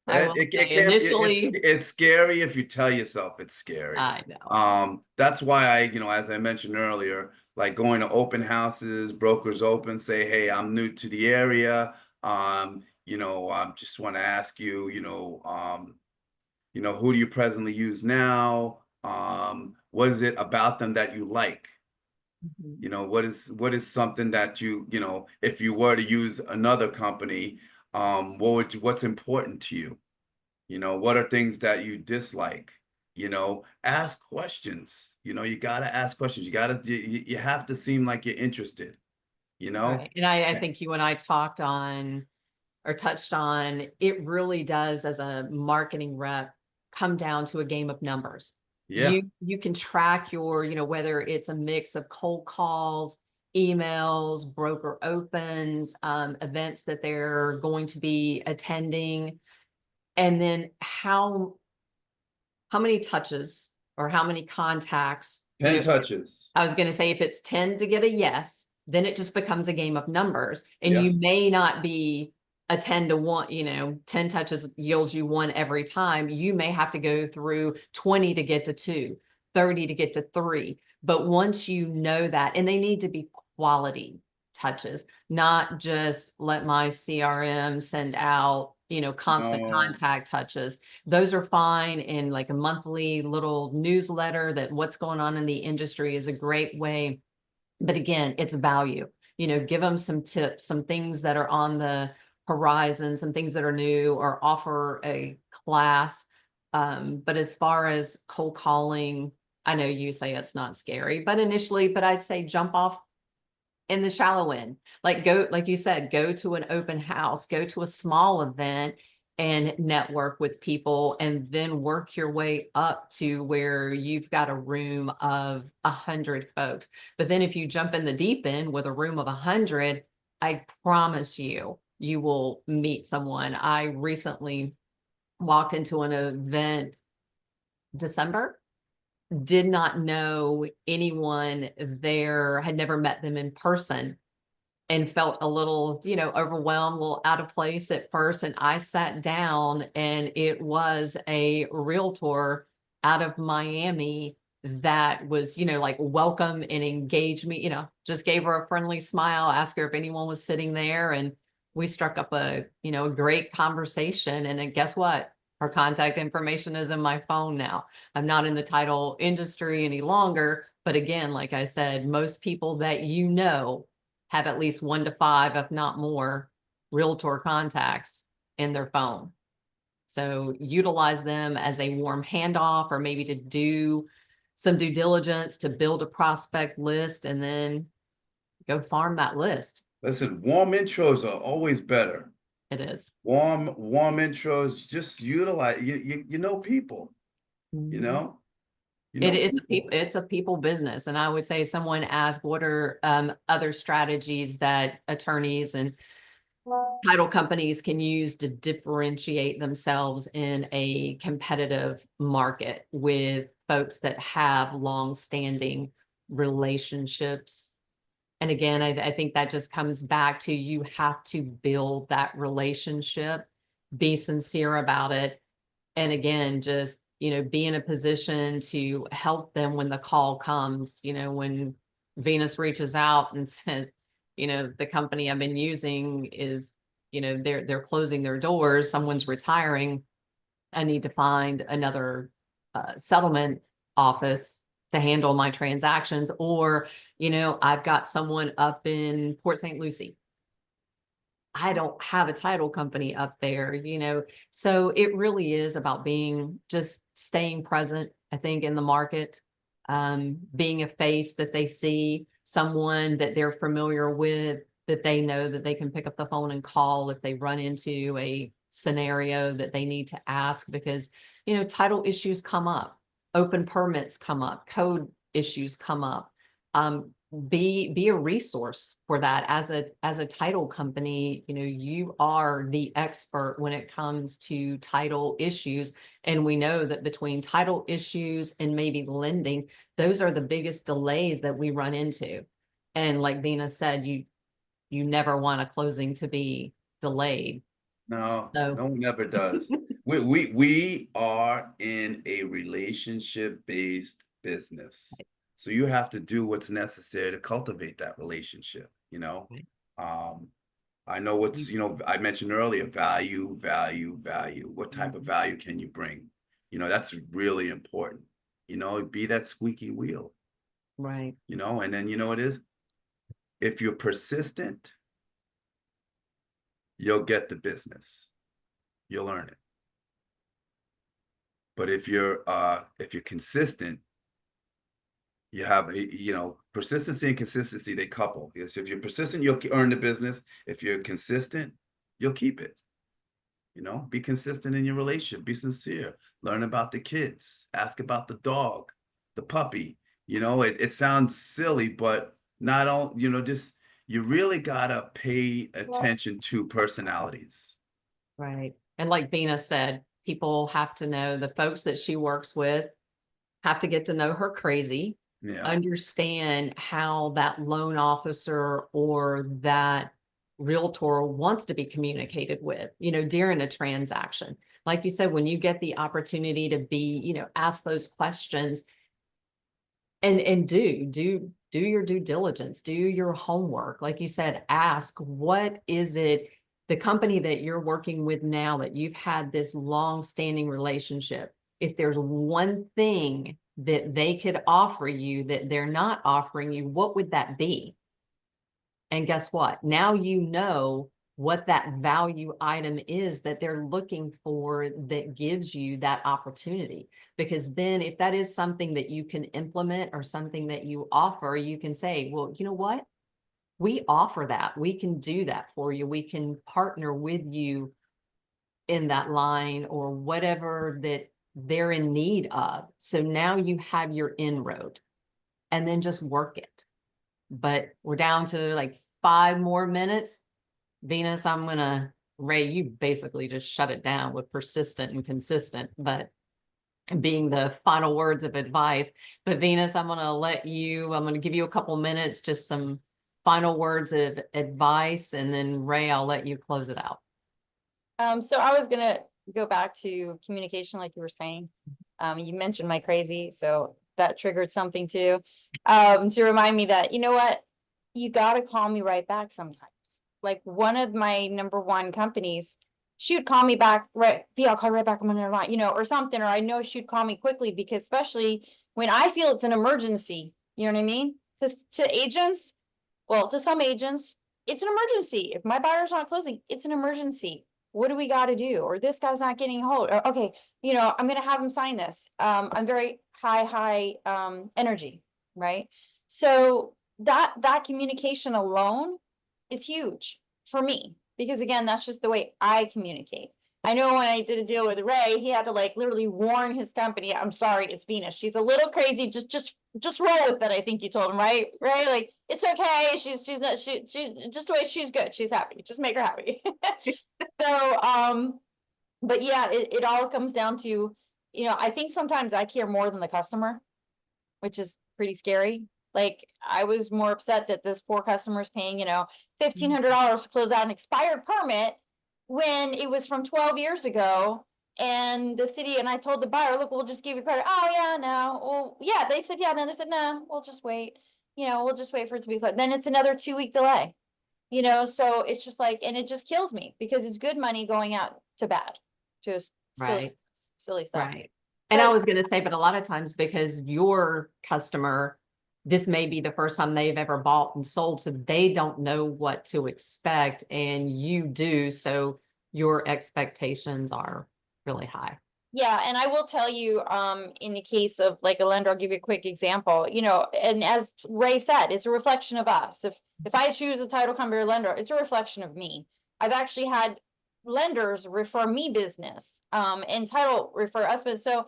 I will It say can't, initially, it's scary if you tell yourself it's scary. I know. That's why as I mentioned earlier, like going to open houses, brokers open, say, hey, I'm new to the area. I just want to ask you, who do you presently use now? What is it about them that you like? Mhm. What is something that if you were to use another company, what's important to you? What are things that you dislike? Ask questions. You gotta ask questions. You have to seem like you're interested, you know? Right. And I think you and I talked on or touched on, it really does, as a marketing rep, come down to a game of numbers. Yeah. You can track your, whether it's a mix of cold calls, emails, broker opens, events that they're going to be attending, and then how many touches or how many contacts, 10 touches. I was going to say, if it's 10 to get a yes, then it just becomes a game of numbers. And you Yes. may not be a 10 to 1, 10 touches yields you 1 every time. You may have to go through 20 to get to 2, 30 to get to 3. But once you know that, and they need to be quality touches, not just let my CRM send out, constant No. contact touches. Those are fine in like a monthly little newsletter that what's going on in the industry is a great way. But again, it's value. Give them some tips, some things that are on the horizon, some things that are new, or offer a class. But as far as cold calling, I know you say it's not scary, but initially, but I'd say jump off in the shallow end. Like, go, like you said, go to an open house, go to a small event and network with people, and then work your way up to where you've got a room of 100 folks. But then if you jump in the deep end with a room of 100, I promise you, you will meet someone. I recently walked into an event December, did not know anyone there, had never met them in person, and felt a little, overwhelmed, a little out of place at first. And I sat down, and it was a realtor out of Miami that was, like, welcome and engaged me, just gave her a friendly smile, asked her if anyone was sitting there. And we struck up a great conversation. And then guess what? Her contact information is in my phone now. I'm not in the title industry any longer. But again, like I said, most people that have at least 1 to 5, if not more, realtor contacts in their phone. So utilize them as a warm handoff, or maybe to do some due diligence to build a prospect list and then go farm that list. Listen, warm intros are always better. It is. Warm intros, just utilize, you know people, you know? You It know is people. it's a people business. And I would say someone asked, what are other strategies that attorneys and title companies can use to differentiate themselves in a competitive market with folks that have long-standing relationships? And again, I think that just comes back to, you have to build that relationship, be sincere about it. And again, just, be in a position to help them when the call comes, when Venus reaches out and says, the company I've been using is, they're closing their doors, someone's retiring. I need to find another settlement office to handle my transactions. Or, I've got someone up in Port St. Lucie. I don't have a title company up there, so it really is about just staying present, I think, in the market, being a face that they see, someone that they're familiar with, that they know that they can pick up the phone and call if they run into a scenario that they need to ask, because, title issues come up, open permits come up, code issues come up. Be a resource for that. As a title company, you are the expert when it comes to title issues. And we know that between title issues and maybe lending, those are the biggest delays that we run into. And like Vina said, you never want a closing to be delayed. No, So no one ever does. We are in a relationship-based business. So you have to do what's necessary to cultivate that relationship, Right. I know what's, I mentioned earlier, value, value, value. What type of value can you bring? That's really important. Be that squeaky wheel, Right. and then it is, if you're persistent, you'll get the business. You'll earn it. But if you're consistent, you have persistency and consistency, they couple. Yes, if you're persistent, you'll earn the business. If you're consistent, you'll keep it. Be consistent in your relationship, be sincere, learn about the kids, ask about the dog, the puppy. It sounds silly, but not all, just, you really gotta pay attention to personalities. Right. And like Vina said, people have to know, the folks that she works with have to get to know her crazy, Yeah. understand how that loan officer or that realtor wants to be communicated with, during a transaction. Like you said, when you get the opportunity to be, ask those questions, and do your due diligence, do your homework. Like you said, ask, what is it, the company that you're working with now, that you've had this long-standing relationship, if there's one thing that they could offer you that they're not offering you, what would that be? And guess what? Now you know what that value item is that they're looking for, that gives you that opportunity. Because then if that is something that you can implement or something that you offer, you can say, well, you know what? We offer that. We can do that for you. We can partner with you in that line or whatever that they're in need of. So now you have your inroad, and then just work it. But we're down to like 5 more minutes. Venus, I'm gonna, Ray, you basically just shut it down with persistent and consistent, but being the final words of advice. But Venus, I'm gonna give you a couple minutes, just some final words of advice, and then Ray, I'll let you close it out. So I was gonna go back to communication, like you were saying. You mentioned my crazy, so that triggered something too. To remind me that, you know what, you gotta call me right back sometimes. Like one of my number one companies, she'd call me back, right, Via, I'll call right back, I'm on the line, or something, or I know she'd call me quickly, because especially when I feel it's an emergency, you know what I mean? To agents, well, to some agents, it's an emergency. If my buyer's not closing, it's an emergency. What do we got to do? Or this guy's not getting hold. Or, okay, I'm going to have him sign this. I'm very high energy, right? So that communication alone is huge for me, because again, that's just the way I communicate. I know when I did a deal with Ray, he had to like literally warn his company, I'm sorry, it's Venus. She's a little crazy. Just roll with it. I think you told him, right? Right? Like, it's okay. She's not, she just the way she's good. She's happy. Just make her happy. So, but yeah, it all comes down to, you know, I think sometimes I care more than the customer, which is pretty scary. Like, I was more upset that this poor customer is paying, you know, $1,500 to close out an expired permit when it was from 12 years ago. And the city, and I told the buyer, look, we'll just give you credit. Oh, yeah, no. Well, yeah, they said, yeah. Then they said, no, we'll just wait. You know, we'll just wait for it to be closed. Then it's another 2-week delay, you know? So it's just like, and it just kills me because it's good money going out to bad. Just Right. silly stuff. Right. And I But was going to say, but a lot of times because your customer, this may be the first time they've ever bought and sold, so they don't know what to expect, and you do. So your expectations are really high. yeah, and I will tell you, in the case of like a lender, I'll give you a quick example, you know, and as Ray said, it's a reflection of us. If I choose a title company or lender, it's a reflection of me. I've actually had lenders refer me business, and title refer us business. So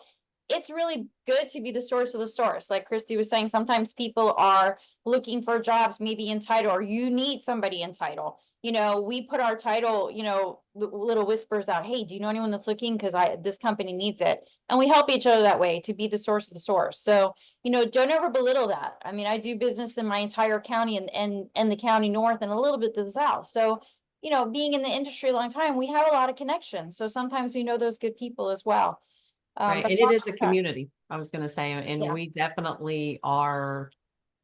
it's really good to be the source of the source. Like Christy was saying, sometimes people are looking for jobs, maybe in title, or you need somebody in title. You know, we put our title, you know, little whispers out. Hey, do you know anyone that's looking? Because this company needs it. And we help each other that way to be the source of the source. So, you know, don't ever belittle that. I mean, I do business in my entire county and the county north and a little bit to the south. So, you know, being in the industry a long time, we have a lot of connections. So sometimes we know those good people as well. Right. But And it is a community, I was going to say, and Yeah. we definitely are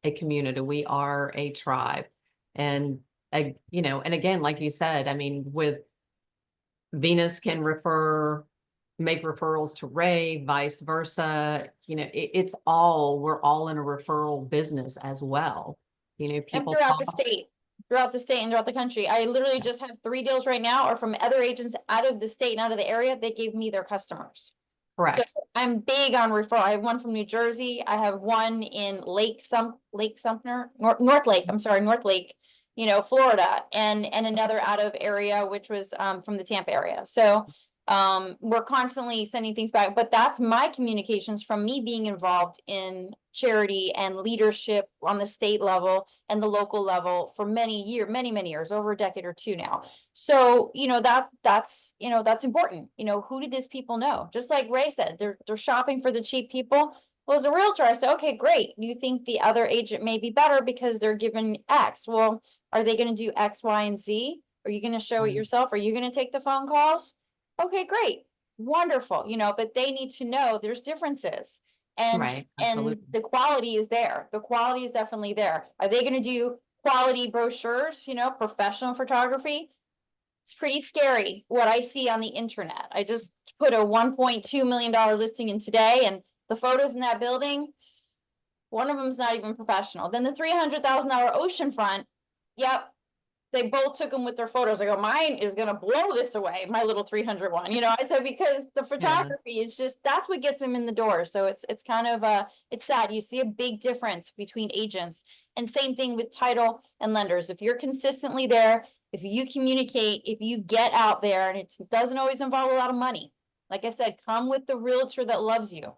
a community. We are a tribe. And, you know, and again, like you said, I mean, with Venus can make referrals to Ray, vice versa. You know, we're all in a referral business as well. You know, And people throughout the talk, state, and throughout the country. I literally just have 3 deals right now are from other agents out of the state and out of the area. They gave me their customers. So correct, I'm big on referral. I have one from New Jersey. I have one in Lake Sumter, North Lake, I'm sorry, North Lake, you know, Florida, and another out of area, which was from the Tampa area. So we're constantly sending things back, but that's my communications from me being involved in charity and leadership on the state level and the local level for many years, over a decade or two now. So, you know, that's, you know, that's important. You know, who do these people know? Just like Ray said, they're shopping for the cheap people. Well, as a realtor, I say, okay, great. You think the other agent may be better because they're given X. Well, are they going to do X, Y, and Z? Are you going to show it Right. yourself? Are you going to take the phone calls? Okay, great. Wonderful. You know, but they need to know there's differences. right, And absolutely, the quality is there. The quality is definitely there. Are they going to do quality brochures, you know, professional photography? It's pretty scary what I see on the internet. I just put a $1.2 million listing in today, and the photos in that building, one of them's not even professional. Then the $300,000 oceanfront, yep, they both took them with their photos. I go, mine is gonna blow this away, my little 301. You know, I said, because the yeah, photography is just, that's what gets them in the door. So it's kind of it's sad. You see a big difference between agents, and same thing with title and lenders. If you're consistently there, if you communicate, if you get out there, and it doesn't always involve a lot of money. Like I said, come with the realtor that loves you.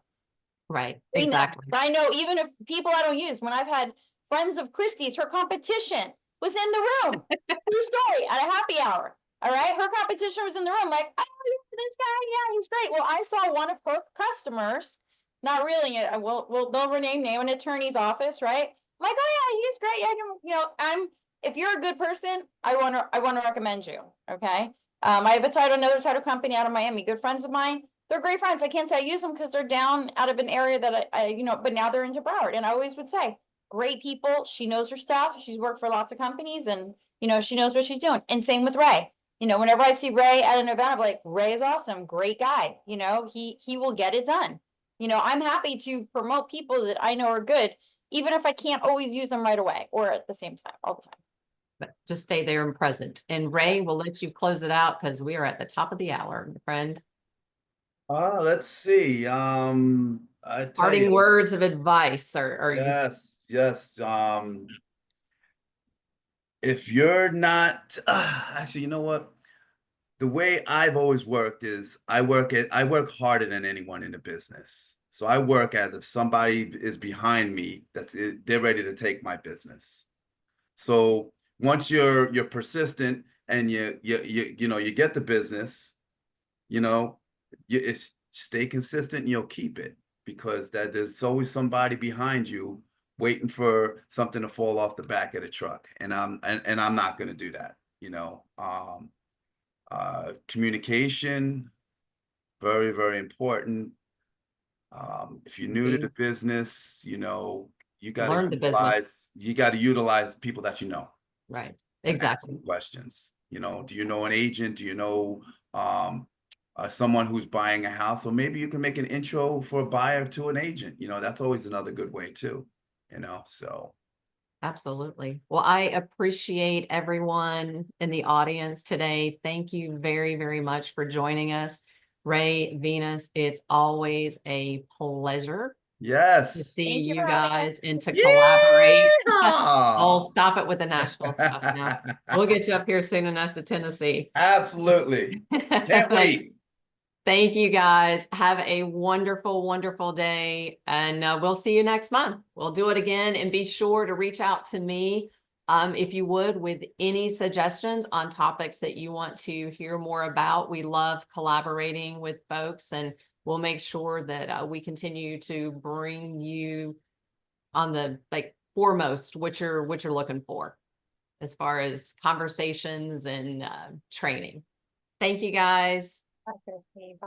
right, Bring them. exactly, I know, even if people I don't use, when I've had friends of Christie's, her competition was in the room. True story, at a happy hour. All right. Her competition was in the room, like, oh, this guy, yeah, he's great. Well, I saw one of her customers, not reeling it. They'll rename name an attorney's office, right? I'm like, oh yeah, he's great. You know, if you're a good person, I want to recommend you. Okay. I have another title company out of Miami, good friends of mine. They're great friends. I can't say I use them because they're down out of an area that you know, but now they're into Broward. And I always would say, great people. She knows her stuff. She's worked for lots of companies, and, you know, she knows what she's doing. And same with Ray. You know, whenever I see Ray at an event, I'm like, Ray is awesome. Great guy. You know, he will get it done. You know, I'm happy to promote people that I know are good, even if I can't always use them right away or at the same time, all the time. but just stay there and present. And Ray, we'll let you close it out because we are at the top of the hour, my friend. Let's see. I tell Parting you, words of advice or you yes. If you're not, actually, you know what? The way I've always worked is I work harder than anyone in the business. So I work as if somebody is behind me they're ready to take my business. So once you're persistent and you get the business, you know, it's stay consistent and you'll keep it because there's always somebody behind you waiting for something to fall off the back of the truck. And I'm not going to do that, you know. Communication, very, very important. If you're new to the business, you know, learn the business. you got to utilize people that you know Right. and ask Exactly. them questions. You know, do you know an agent? Do you know someone who's buying a house? Or maybe you can make an intro for a buyer to an agent. You know, that's always another good way too. You know, so. Absolutely. Well, I appreciate everyone in the audience today. Thank you very, very much for joining us. Ray, Venus, it's always a pleasure to Yes. see Thank you you for having us. guys and to collaborate. Oh, Yeah. stop it with the Nashville stuff now. We'll get you up here soon enough to Tennessee. Absolutely. Can't wait. Thank you guys. Have a wonderful, wonderful day. And we'll see you next month. We'll do it again. And be sure to reach out to me if you would with any suggestions on topics that you want to hear more about. We love collaborating with folks, and we'll make sure that we continue to bring you on the foremost what you're looking for as far as conversations and training. Thank you guys. Okay.